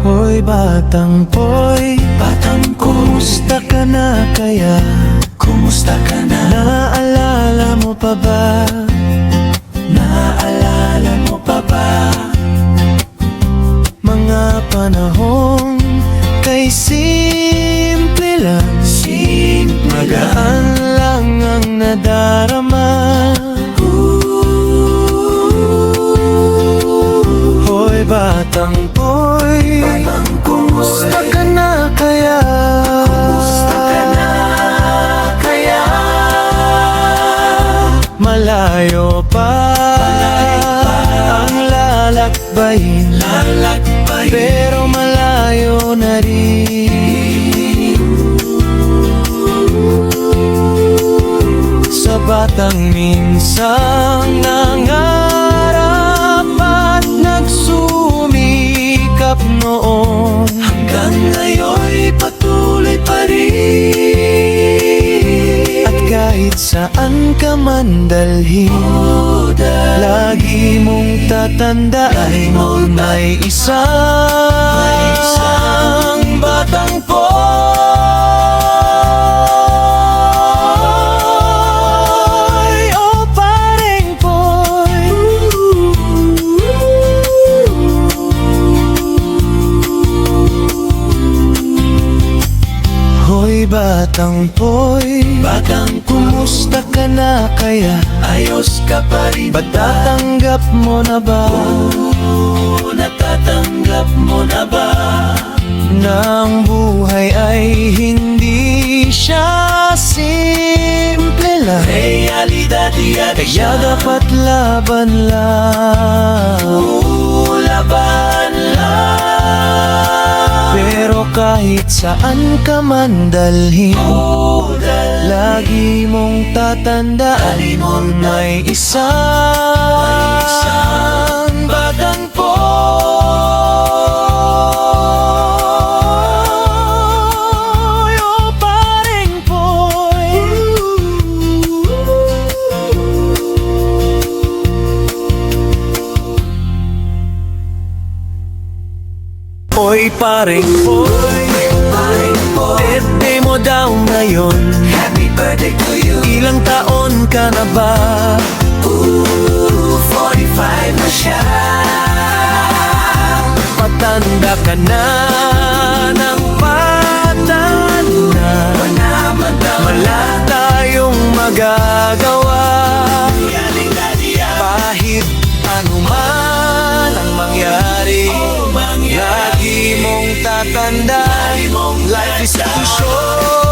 Hoy batang boy, kumusta ka na kaya? Kumusta ka na? Naalala mo pa ba? Naalala mo pa ba? Mga panahong kay simple lang, magaan lang ang nadarama. Hoy batang boy, kumusta ka na kaya? Kumusta ka na kaya? Malayo pa ang lalakbayin, pero malayo na rin. Sa batang minsang nangarap at nagsumikap noon, Hanggang ngayon'y patuloy pa rin. at kahit saan ka man dalhin, lagi mong tatandaan may isang batang boy. Oh pareng boy, hoy batang boy, kumusta ka na kaya? Ayos ka pa rin ba? Natatanggap mo na ba? Natatanggap mo na ba? Na ang buhay ay hindi siya simple lang, Realidad yan kaya siya. dapat laban lang. Laban lang. Pero kahit saan ka man dalhin, lagi mong tatandaan may isang batang boy. Oh pareng boy, oy pareng boy, birthday mo daw ngayon. Happy birthday to you. Ilang taon ka na ba? 45 na siya. Patanda ka na ng patanda, wala tayong magagawa. Kahit anuman ang mangyari, lagi mong tatandaan, life is too short